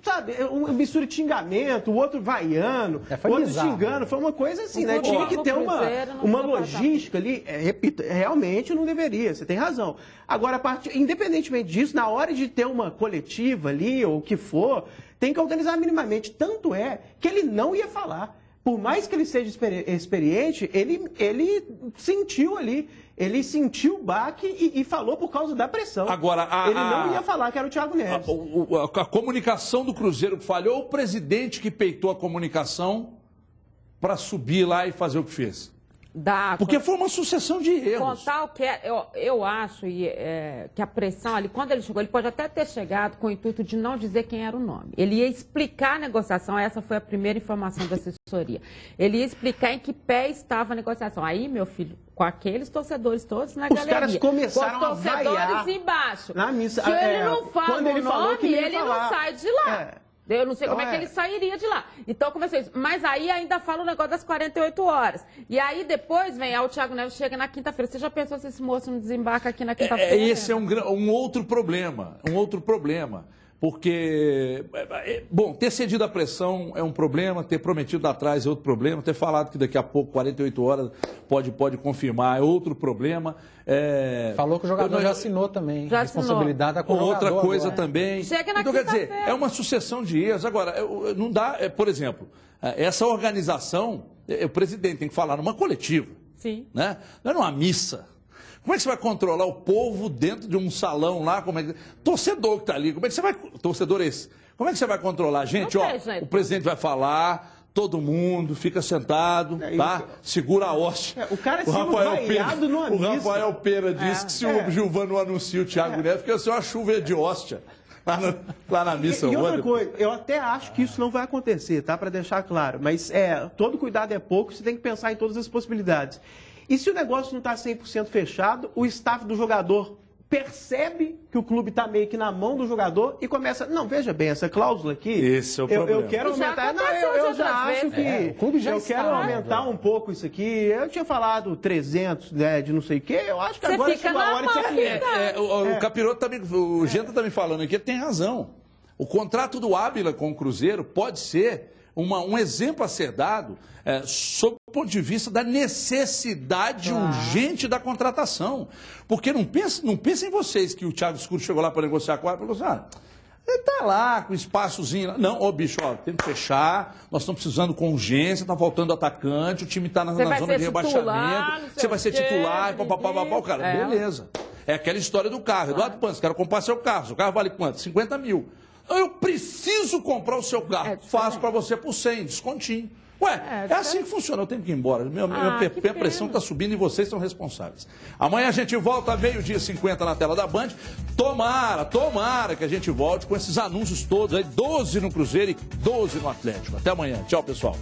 sabe, uma mistura de xingamento, o outro vaiando, o outro xingando. Foi uma coisa assim, né? Tinha que ter uma logística ali. Repito, realmente não deveria, você tem razão. Agora, independentemente disso, na hora de ter uma coletiva ali, ou o que for, tem que organizar minimamente. Tanto é que ele não ia falar. Por mais que ele seja experiente, ele sentiu ali, ele sentiu o baque e falou por causa da pressão. Agora, ele não ia falar que era o Thiago Neves. A comunicação do Cruzeiro falhou, o presidente que peitou a comunicação para subir lá e fazer o que fez. Porque foi uma sucessão de erros. Contar o que eu acho que a pressão ali, quando ele chegou, ele pode até ter chegado com o intuito de não dizer quem era o nome. Ele ia explicar a negociação, essa foi a primeira informação da assessoria. Ele ia explicar em que pé estava a negociação. Aí, meu filho, com aqueles torcedores todos na galeria. Os caras começaram a vaiar. Com os torcedores embaixo. Na missa, se ele não fala o nome, ele não sai de lá. Eu não sei então, como é que ele sairia de lá. Então, começou isso. Mas aí ainda fala o negócio das 48 horas. E aí depois vem, o Thiago Neves chega na quinta-feira. Você já pensou se esse moço não desembarca aqui na quinta-feira? Esse é um outro problema. Porque, bom, ter cedido a pressão é um problema, ter prometido atrás é outro problema, ter falado que daqui a pouco, 48 horas, pode confirmar é outro problema. Falou que o jogador já assinou também. Já responsabilidade da com o jogador. Outra coisa agora. Também. Chega na então, quer dizer, é uma sucessão de erros. Agora, não dá, por exemplo, essa organização, o presidente tem que falar numa coletiva. Sim. Né? Não é numa missa. Como é que você vai controlar o povo dentro de um salão lá? Torcedor que está ali, como é que você vai... Torcedor esse. Como é que você vai controlar? Gente, o presidente vai falar, todo mundo fica sentado, tá? Segura a hóstia. O cara sendo vaiado numa missa. O Rafael Pera disse que se o Gilvan não anuncia o Thiago Neves, porque ia ser uma chuva de hóstia lá na missa. E outra coisa, eu até acho que isso não vai acontecer, tá? Para deixar claro. Mas todo cuidado é pouco, você tem que pensar em todas as possibilidades. E se o negócio não está 100% fechado, o staff do jogador percebe que o clube está meio que na mão do jogador e começa... Não, veja bem, essa cláusula aqui... Esse é o problema. Eu quero aumentar... Não, eu já acho que... O clube já eu quero aumentar um pouco isso aqui. Eu tinha falado 300, né, de não sei o quê. Eu acho que você agora chegou a hora de ser 500. O Capiroto também... O Genta está me falando aqui, ele tem razão. O contrato do Ávila com o Cruzeiro pode ser um exemplo a ser dado sob o ponto de vista da necessidade urgente da contratação. Porque não pensem vocês que o Thiago Escuro chegou lá para negociar com o Ávila e falou assim, ele está lá com espaçozinho. Não, bicho, tem que fechar, nós estamos precisando com urgência, está faltando atacante, o time está na zona de rebaixamento, você vai ser titular, o cara, beleza. É aquela história do carro. Eduardo Pança, quero comprar seu carro. Seu carro vale quanto? 50 mil. Eu preciso comprar o seu carro. Faço para você por 100, descontinho. É assim que funciona. Eu tenho que ir embora. Minha pressão está subindo e vocês são responsáveis. Amanhã a gente volta, 12h50 na tela da Band. Tomara que a gente volte com esses anúncios todos aí. 12 no Cruzeiro e 12 no Atlético. Até amanhã. Tchau, pessoal.